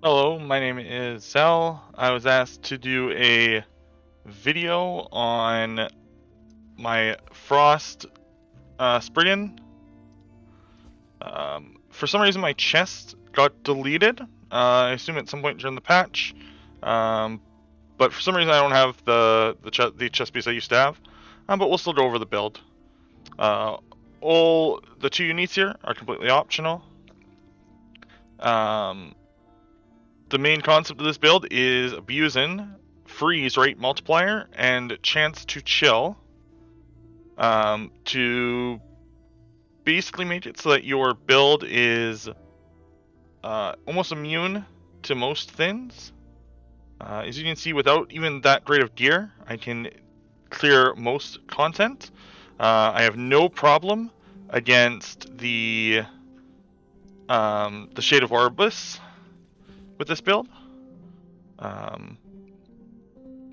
Hello, my name is Zell. I was asked to do a video on my Frost Spriggan. For some reason my chest got deleted. I assume at some point during the patch. But for some reason I don't have the chest piece I used to have. But we'll still go over the build. All the two uniques here are completely optional. The main concept of this build is abusing freeze rate multiplier and chance to chill to basically make it so that your build is almost immune to most things. As you can see, without even that great of gear, I can clear most content. I have no problem against the Shade of Orbis with this build.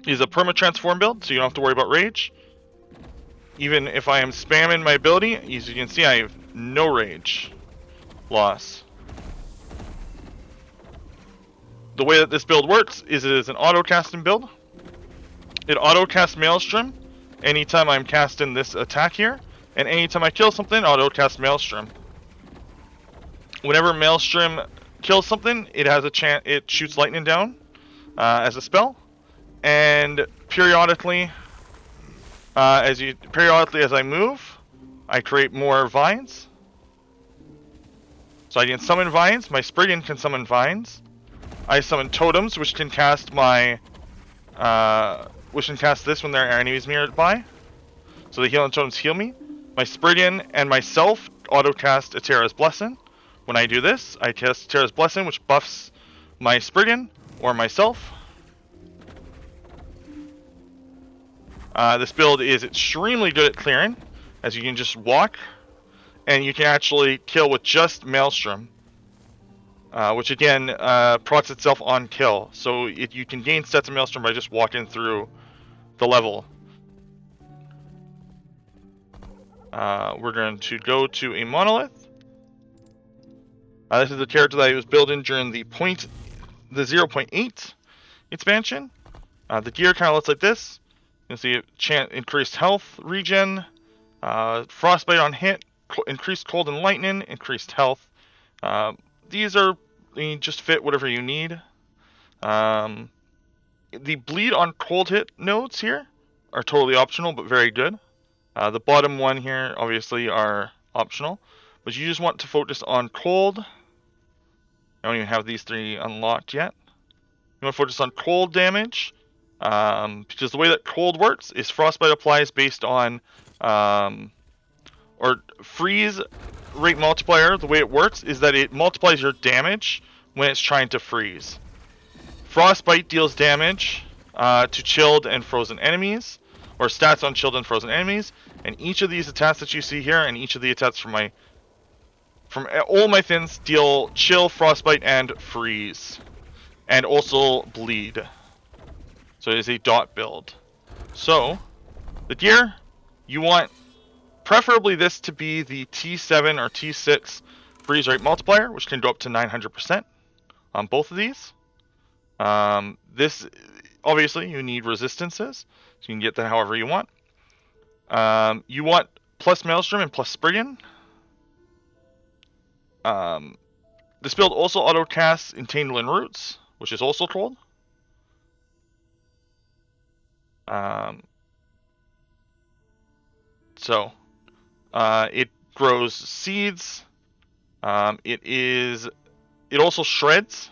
Is a Perma transform build, so you don't have to worry about rage. Even if I am spamming my ability, as you can see, I have no rage loss. The way that this build works is it is an auto casting build. It auto casts Maelstrom anytime I'm casting this attack here, and anytime I kill something, auto cast Maelstrom. Whenever Maelstrom kills something, it has a chance. It shoots lightning down as a spell, and periodically, as I move, I create more vines. So I can summon vines. My Spriggan can summon vines. I summon totems, which can cast this when there are enemies nearby. So the healing totems heal me. My Spriggan and myself auto cast Atera's Blessing. When I do this, I cast Atera's Blessing, which buffs my Spriggan or myself. This build is extremely good at clearing, as you can just walk, and you can actually kill with just Maelstrom, which again procs itself on kill. So you can gain sets of Maelstrom by just walking through the level. We're going to go to a Monolith. This is the character that I was building during the 0.8 expansion. The gear kind of looks like this. You can see increased health regen, frostbite on hit, increased cold and lightning, increased health. These just fit whatever you need. The bleed on cold hit nodes here are totally optional, but very good. The bottom one here obviously are optional, but you just want to focus on cold. I don't even have these three unlocked yet. You want to focus on cold damage. Because the way that cold works is frostbite applies based on or freeze rate multiplier. The way it works is that it multiplies your damage when it's trying to freeze. Frostbite deals damage to chilled and frozen enemies, or stats on chilled and frozen enemies, and each of these attacks that you see here and each of the attacks from all my thins deal chill, frostbite, and freeze, and also bleed. So it is a dot build. So, the gear, you want preferably this to be the T7 or T6 freeze rate multiplier, which can go up to 900% on both of these. This, obviously, you need resistances, so you can get that however you want. You want plus Maelstrom and plus Spriggan. This build also auto casts Entangling Roots, which is also cold. It grows seeds. It also shreds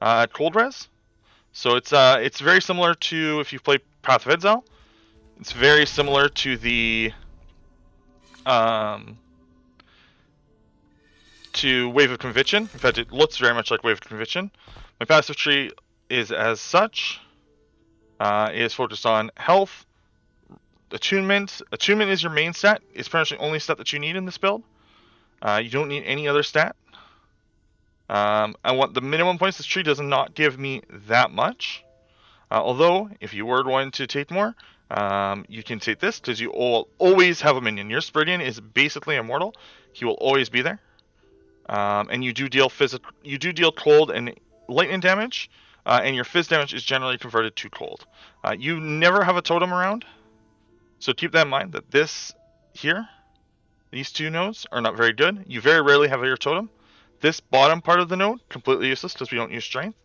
cold res. So it's very similar to, if you've played Path of Exile, it's very similar to the to Wave of Conviction. In fact, it looks very much like Wave of Conviction. My passive tree is as such. Is focused on health, attunement. Attunement is your main stat. It's pretty much the only stat that you need in this build. You don't need any other stat. I want the minimum points. This tree does not give me that much. Although, if you were going to take more, you can take this because you always have a minion. Your Spriggan is basically immortal. He will always be there. And you do deal cold and lightning damage, and your fizz damage is generally converted to cold. You never have a totem around, so keep that in mind that this here, these two nodes are not very good. You very rarely have your totem. This bottom part of the node, completely useless because we don't use strength.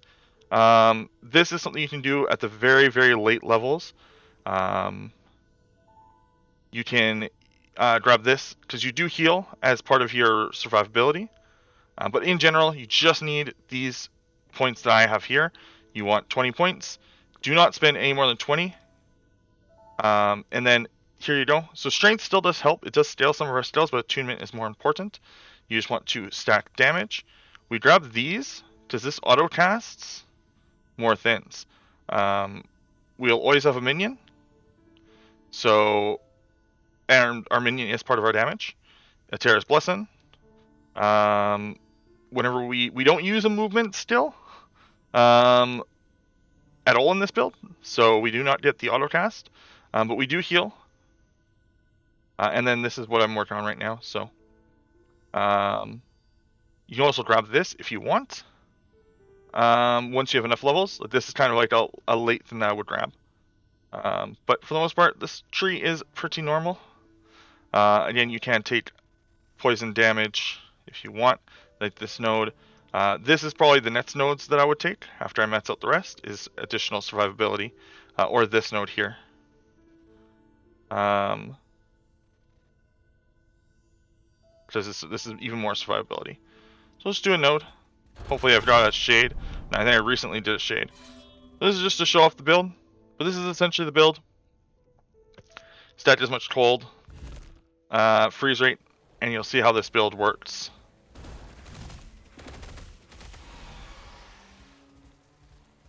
This is something you can do at the very, very late levels. You can grab this because you do heal as part of your survivability. But in general, you just need these points that I have here. You want 20 points. Do not spend any more than 20. And then here you go. So strength still does help. It does scale some of our skills, but attunement is more important. You just want to stack damage. We grab these because this auto casts more thins. We'll always have a minion. So, and our minion is part of our damage. Atera's Blessing. Whenever we don't use a movement still at all in this build, so we do not get the auto cast, but we do heal. And then this is what I'm working on right now. So you can also grab this if you want. Once you have enough levels, this is kind of like a late thing that I would grab. But for the most part, this tree is pretty normal. Again, you can take poison damage if you want, like this node. This is probably the next nodes that I would take after I max out the rest, is additional survivability, or this node here. Because this is even more survivability. So let's do a node. Hopefully I've got a shade. I think I recently did a shade. This is just to show off the build, but this is essentially the build. Stack as much cold, freeze rate, and you'll see how this build works.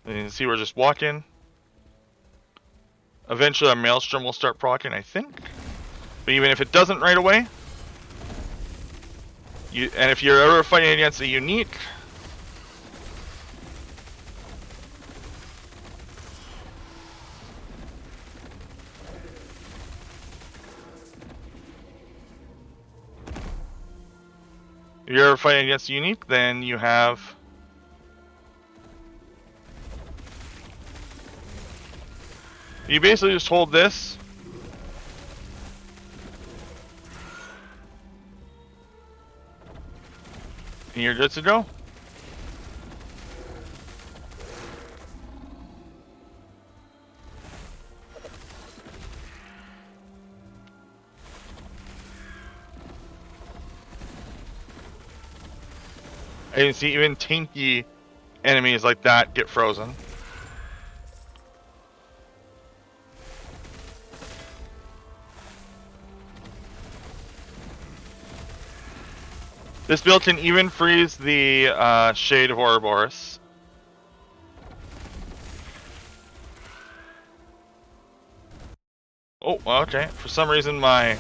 And you can see we're just walking. Eventually our Maelstrom will start proccing, I think. But even if it doesn't right away, and if you're ever fighting against a unique, then you have you basically just hold this. And you're good to go. And you can see even tanky enemies like that get frozen. This build can even freeze the Shade of Ouroboros. Oh, okay. For some reason my...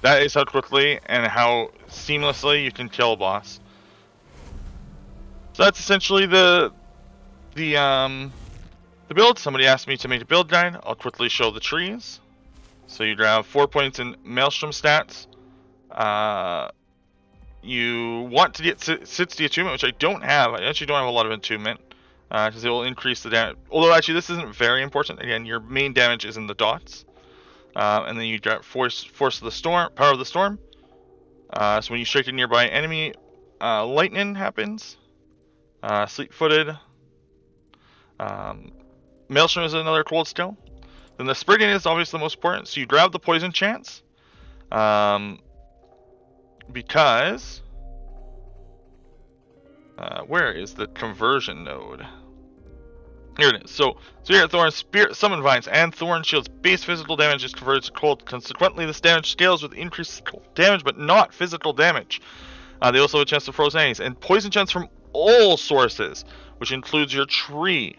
That is how quickly and how seamlessly you can kill a boss. So that's essentially the build. Somebody asked me to make a build guide. I'll quickly show the trees. So you grab 4 points in Maelstrom stats. You want to get 60 attunement, which I don't have. I actually don't have a lot of attunement because it will increase the damage. Although actually this isn't very important. Again, your main damage is in the dots. And then you got force of the storm, power of the storm. So when you strike a nearby enemy, lightning happens. Sleep-footed. Maelstrom is another cold skill. Then the Spriggan is obviously the most important. So you grab the poison chance. Because where is the conversion node? Here it is. So here at Thorn, Spirit Summon Vines and Thorn Shield's base physical damage is converted to cold. Consequently, this damage scales with increased cold damage, but not physical damage. They also have a chance to froze enemies and poison chance from all sources, which includes your tree.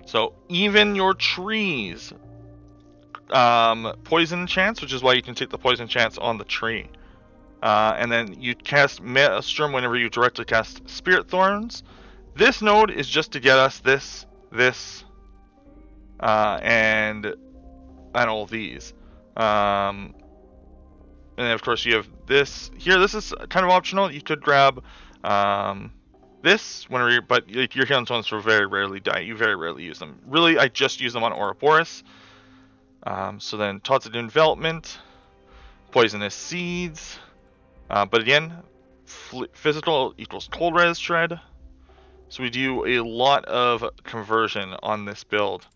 So even your trees poison chance, which is why you can take the poison chance on the tree. And then you cast Maelstrom whenever you directly cast Spirit Thorns. This node is just to get us this, and all these. And then of course you have this here. This is kind of optional. You could grab this whenever you're, but your healing stones will very rarely die. You very rarely use them. Really, I just use them on Ouroboros. So then Toxic Envelopment, Poisonous Seeds. But again, physical equals cold res shred. So we do a lot of conversion on this build.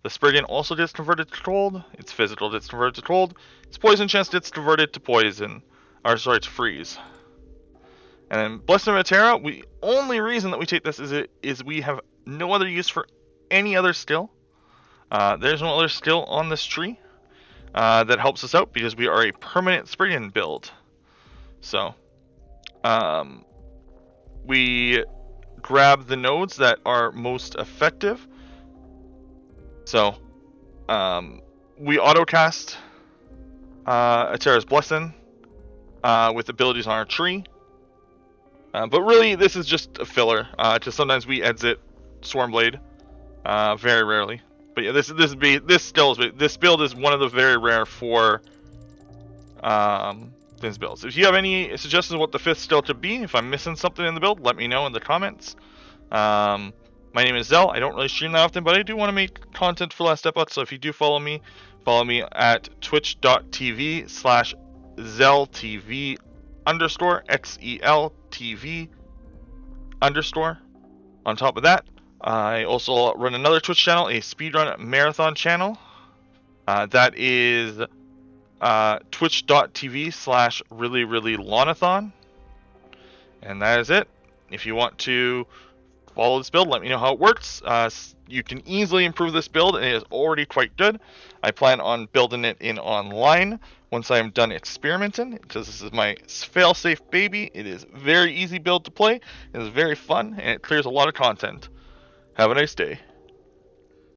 The Spriggan also gets converted to cold. Its physical gets converted to cold. Its poison chest gets converted to poison. Or sorry, to freeze. And then Blessing of Terra, the only reason that we take this is we have no other use for any other skill. There's no other skill on this tree that helps us out because we are a permanent Spriggan build. So, we grab the nodes that are most effective. So, we autocast Atera's Blessing with abilities on our tree. But really, this is just a filler. Because sometimes we exit Swarmblade, very rarely. But yeah, this build is one of the very rare for these builds. If you have any suggestions of what the 5th skill should be, if I'm missing something in the build, let me know in the comments. My name is Zell. I don't really stream that often, but I do want to make content for Last Epoch. So if you do follow me at twitch.tv/ZellTV_, XELTV_. On top of that, I also run another Twitch channel, a speedrun marathon channel. That is twitch.tv/ReallyReallyLonathon. And that is it. If you want to follow this build, let me know how it works. You can easily improve this build, and it is already quite good. I plan on building it in online once I am done experimenting, because this is my fail-safe baby. It is very easy build to play, it is very fun, and it clears a lot of content. Have a nice day.